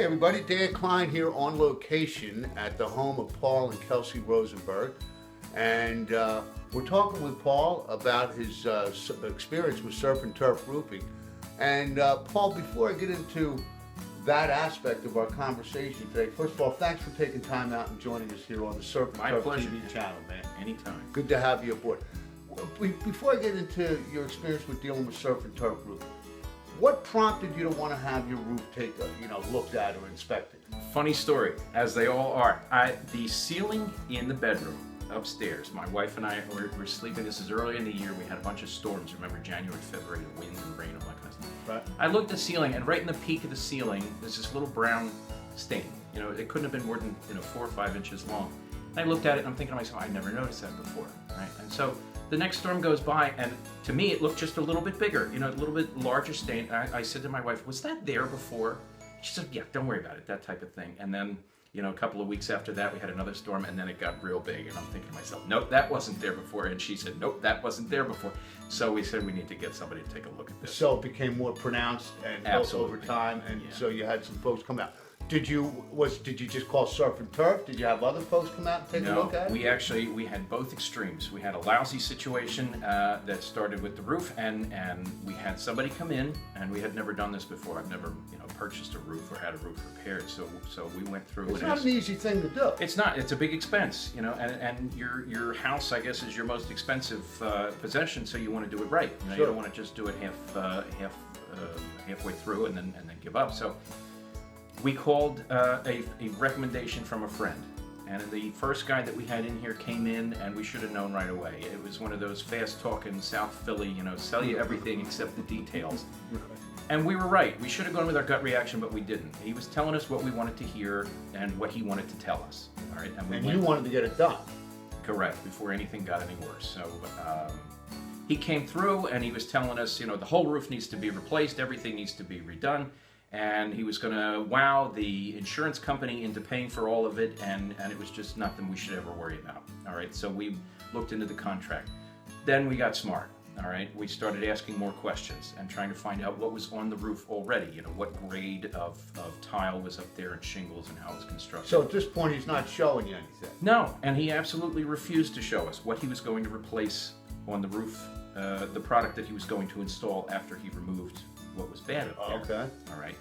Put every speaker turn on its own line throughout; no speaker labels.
everybody, Dan Klein here on location at the home of Paul and Kelsey Rosenberg. And we're talking with Paul about his experience with surf and turf roofing. And Paul, before I get into that aspect of our conversation today, first of all, thanks for taking time out and joining us here on the Surf and
My
Turf
pleasure.
TV channel, man.
Anytime.
Good to have you aboard. Before I get into your experience with dealing with surf and turf roofing, what prompted you to want to have your roof looked at or inspected?
Funny story, as they all are. The ceiling in the bedroom upstairs, my wife and I were sleeping. This is early in the year. We had a bunch of storms. Remember January, February, the wind and rain, all that kind of stuff.
Right.
I looked at the ceiling, and right in the peak of the ceiling, there's this little brown stain. It couldn't have been more than 4 or 5 inches long. And I looked at it, and I'm thinking to myself, I never noticed that before, right? And so the next storm goes by, and to me, it looked just a little bit bigger, a little bit larger stain. I said to my wife, was that there before? She said, yeah, don't worry about it, that type of thing. And then, a couple of weeks after that, we had another storm, and then it got real big. And I'm thinking to myself, nope, that wasn't there before. And she said, nope, that wasn't there before. So we said we need to get somebody to take a look at this.
So it became more pronounced and over time, and so you had some folks come out. Did you just call Surf and Turf? Did you have other folks come out and take a look at it?
We had both extremes. We had a lousy situation that started with the roof, and we had somebody come in, and we had never done this before. I've never purchased a roof or had a roof repaired, so we went through.
It's not an easy thing to do.
It's not. It's a big expense, and your house, I guess, is your most expensive possession, so you want to do it right.
Sure.
You don't want to just do it halfway through and then give up. So we called a recommendation from a friend, and the first guy that we had in here came in, and we should have known right away. It was one of those fast-talking South Philly, sell you everything except the details. And we were right. We should have gone with our gut reaction, but we didn't. He was telling us what we wanted to hear and what he wanted to tell us. All right,
and you wanted to get it done.
Correct, before anything got any worse. So he came through, and he was telling us, the whole roof needs to be replaced, everything needs to be redone. And he was going to wow the insurance company into paying for all of it, and it was just nothing we should ever worry about. All right, so we looked into the contract. Then we got smart. All right, we started asking more questions and trying to find out what was on the roof already. What grade of tile was up there and shingles and how it was constructed.
So at this point, he's not showing you anything.
No, and he absolutely refused to show us what he was going to replace on the roof, the product that he was going to install after he removed what was bad up there.
Okay.
All right.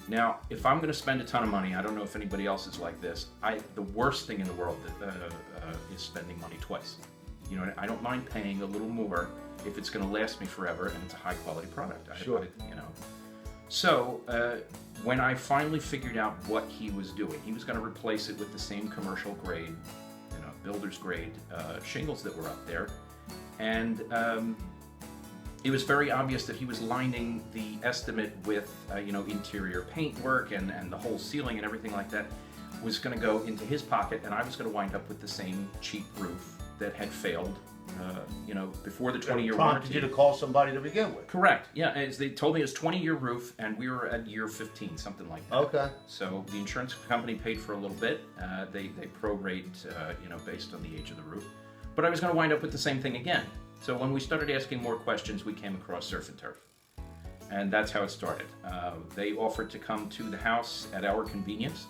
Now, if I'm going to spend a ton of money, I don't know if anybody else is like this. The worst thing in the world is spending money twice. I don't mind paying a little more if it's going to last me forever and it's a high quality product.
Sure.
So when I finally figured out what he was doing, he was going to replace it with the same commercial grade, builder's grade shingles that were up there, and it was very obvious that he was lining the estimate with, interior paint work and the whole ceiling and everything like that was going to go into his pocket, and I was going to wind up with the same cheap roof that had failed, before the 20-year warranty.
Prompted you to call somebody to begin with.
Correct. Yeah, as they told me it was 20-year roof, and we were at year 15, something like that.
Okay.
So the insurance company paid for a little bit. They prorate, based on the age of the roof. But I was going to wind up with the same thing again. So when we started asking more questions, we came across Surf and Turf. And that's how it started. They offered to come to the house at our convenience.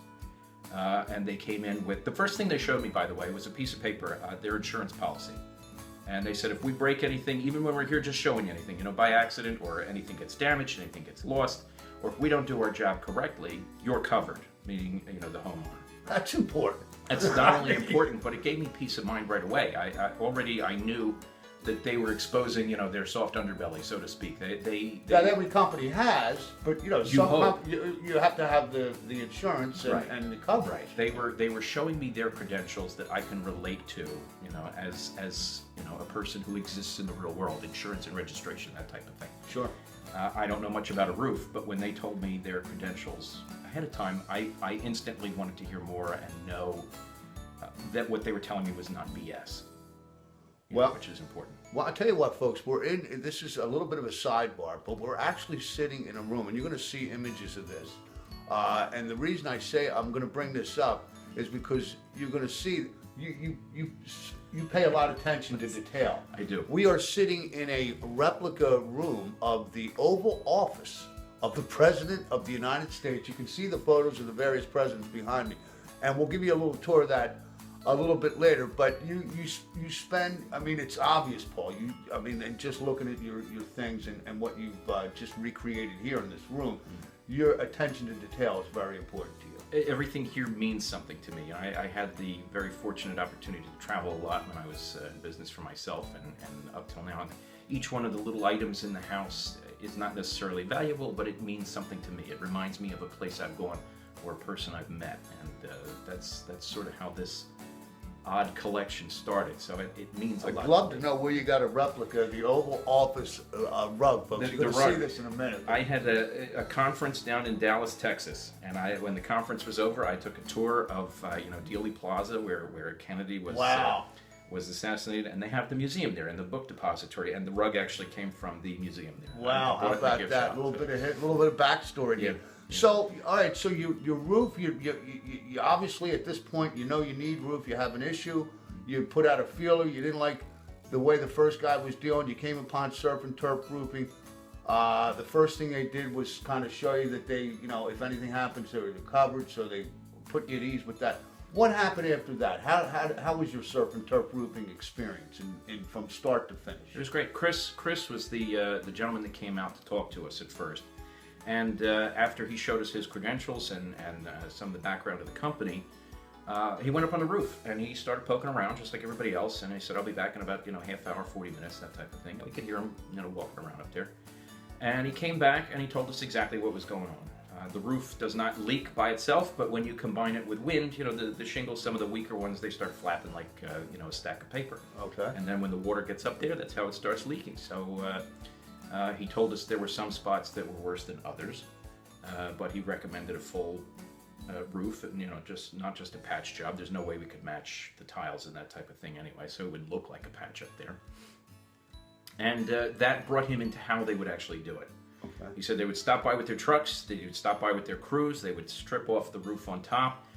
And they came in with, the first thing they showed me, by the way, was a piece of paper, their insurance policy. And they said, if we break anything, even when we're here just showing you anything, by accident, or anything gets damaged, anything gets lost, or if we don't do our job correctly, you're covered, meaning, the homeowner.
That's important.
It's not only important, but it gave me peace of mind right away. I knew that they were exposing, their soft underbelly, so to speak.
That every company has, but you have to have the insurance and,
right.
and the coverage.
Right. They were showing me their credentials that I can relate to, as a person who exists in the real world, insurance and registration, that type of thing.
Sure.
I don't know much about a roof, but when they told me their credentials ahead of time, I instantly wanted to hear more and know that what they were telling me was not BS. Which is important.
Well, I'll tell you what, folks, this is a little bit of a sidebar, but we're actually sitting in a room, and you're going to see images of this. And the reason I say I'm going to bring this up is because you're going to see, you pay a lot of attention to detail.
I do.
We are sitting in a replica room of the Oval Office of the President of the United States. You can see the photos of the various presidents behind me, and we'll give you a little tour of that a little bit later. But you spend, I mean, it's obvious, Paul. And just looking at your things and what you've just recreated here in this room, your attention to detail is very important to you.
Everything here means something to me. I had the very fortunate opportunity to travel a lot when I was in business for myself, and up till now. And each one of the little items in the house is not necessarily valuable, but it means something to me. It reminds me of a place I've gone or a person I've met, and that's sort of how this odd collection started. So it means a lot.
I'd love to know where you got a replica of the Oval Office rug, folks. You're going to see this in a minute.
I had a conference down in Dallas, Texas, and when the conference was over, I took a tour of Dealey Plaza, where Kennedy was.
Wow.
Was assassinated, and they have the museum there and the book depository, and the rug actually came from the museum there.
Wow, how about that? A little bit of backstory here.
Yeah.
So, all right, so your roof, you obviously at this point, you need roof, you have an issue, you put out a feeler, you didn't like the way the first guy was dealing, you came upon Surf and Turf Roofing. The first thing they did was kind of show you that they, if anything happens, they were covered, so they put you at ease with that. What happened after that? How was your Surf and Turf Roofing experience in from start to finish?
It was great. Chris was the gentleman that came out to talk to us at first. And after he showed us his credentials and some of the background of the company, he went up on the roof and he started poking around just like everybody else. And he said, "I'll be back in about half hour, 40 minutes, that type of thing." And we could hear him walking around up there. And he came back and he told us exactly what was going on. The roof does not leak by itself, but when you combine it with wind, the shingles, some of the weaker ones, they start flapping like a stack of paper.
Okay.
And then when the water gets up there, that's how it starts leaking. So he told us there were some spots that were worse than others, but he recommended a full roof, and not just a patch job. There's no way we could match the tiles and that type of thing anyway, so it would look like a patch up there. And that brought him into how they would actually do it.
Okay.
He said they would stop by with their trucks, they would stop by with their crews, they would strip off the roof on top,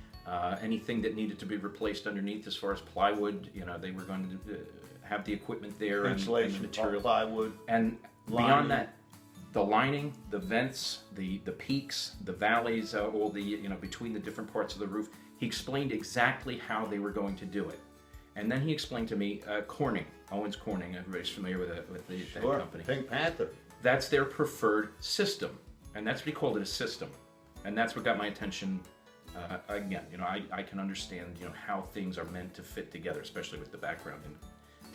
anything that needed to be replaced underneath as far as plywood, they were going to have the equipment there,
insulation,
and the material.
Plywood.
And beyond that, the lining, the vents, the peaks, the valleys, all the, between the different parts of the roof, he explained exactly how they were going to do it. And then he explained to me Owens Corning, everybody's familiar with the
Sure.
company.
Pink Panther.
That's their preferred system, and that's what he called it, a system, and that's what got my attention. Again, I can understand how things are meant to fit together, especially with the background in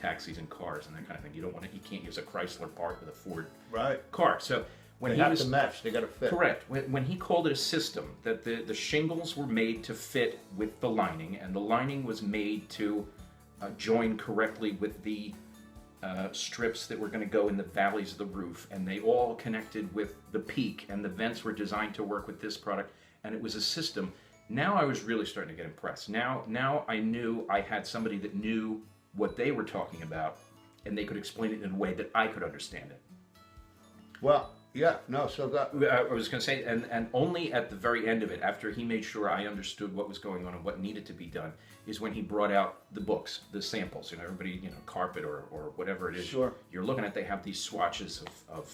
taxis and cars and that kind of thing. You can't use a Chrysler part with a Ford car. So when
they have to mesh, they got to fit.
Correct. When he called it a system, that the shingles were made to fit with the lining, and the lining was made to join correctly with the strips that were going to go in the valleys of the roof, and they all connected with the peak, and the vents were designed to work with this product, and it was a system. Now I was really starting to get impressed. Now I knew I had somebody that knew what they were talking about, and they could explain it in a way that I could understand it.
Well, yeah, no, so that...
I was going to say, and only at the very end of it, after he made sure I understood what was going on and what needed to be done, is when he brought out the books, the samples. Everybody, carpet or whatever it is
Sure.
You're looking at, they have these swatches of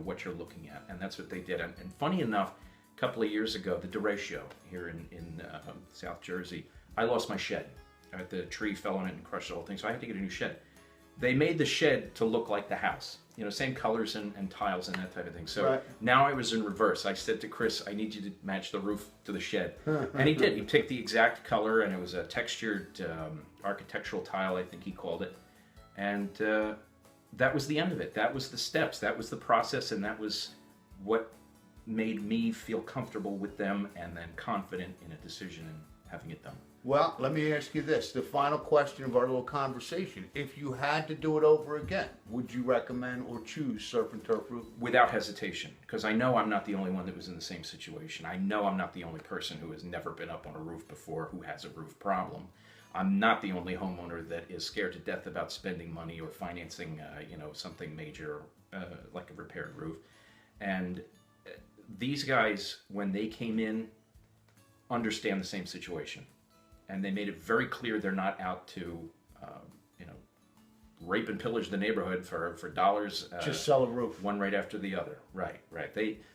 what you're looking at, and that's what they did. And funny enough, a couple of years ago, the derecho here in South Jersey, I lost my shed. The tree fell on it and crushed the whole thing, so I had to get a new shed. They made the shed to look like the house, same colors and tiles and that type of thing. So
Right.
Now I was in reverse. I said to Chris, I need you to match the roof to the shed. And he did. He picked the exact color, and it was a textured architectural tile, I think he called it. And that was the end of it. That was the steps. That was the process, and that was what made me feel comfortable with them and then confident in a decision and having it done.
Well, let me ask you this, the final question of our little conversation. If you had to do it over again, would you recommend or choose Surf and Turf Roof?
Without hesitation, because I know I'm not the only one that was in the same situation. I know I'm not the only person who has never been up on a roof before who has a roof problem. I'm not the only homeowner that is scared to death about spending money or financing, something major like a repaired roof. And these guys, when they came in, understand the same situation. And they made it very clear they're not out to, rape and pillage the neighborhood for dollars.
Just sell a roof.
One right after the other. Right.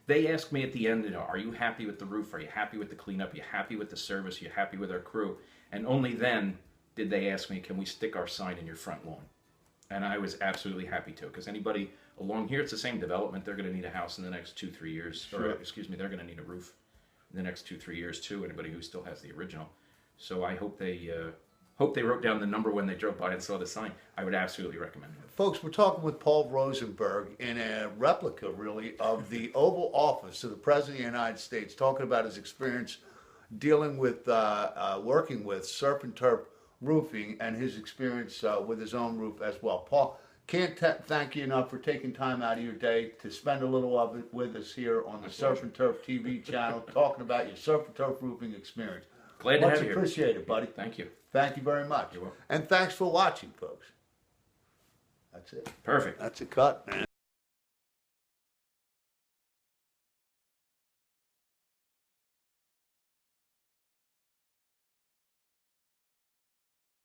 They ask me at the end, are you happy with the roof? Are you happy with the cleanup? Are you happy with the service? Are you happy with our crew? And only then did they ask me, can we stick our sign in your front lawn? And I was absolutely happy to, because anybody along here, it's the same development. They're going to need a house in the next 2-3 years.
Sure.
Or, excuse me, they're going to need a roof in the next 2-3 years too. Anybody who still has the original. So I hope they wrote down the number when they drove by and saw the sign. I would absolutely recommend it.
Folks, we're talking with Paul Rosenberg in a replica, really, of the Oval Office of the President of the United States, talking about his experience dealing with, working with Surf and Turf Roofing and his experience with his own roof as well. Paul, can't thank you enough for taking time out of your day to spend a little of it with us here on the Surf and Turf TV channel, talking about your Surf and Turf Roofing experience.
Glad to have you
Much
here.
appreciated, buddy.
Thank you.
Thank you very much.
You're welcome.
And thanks for watching, folks. That's it.
Perfect.
That's a cut, man.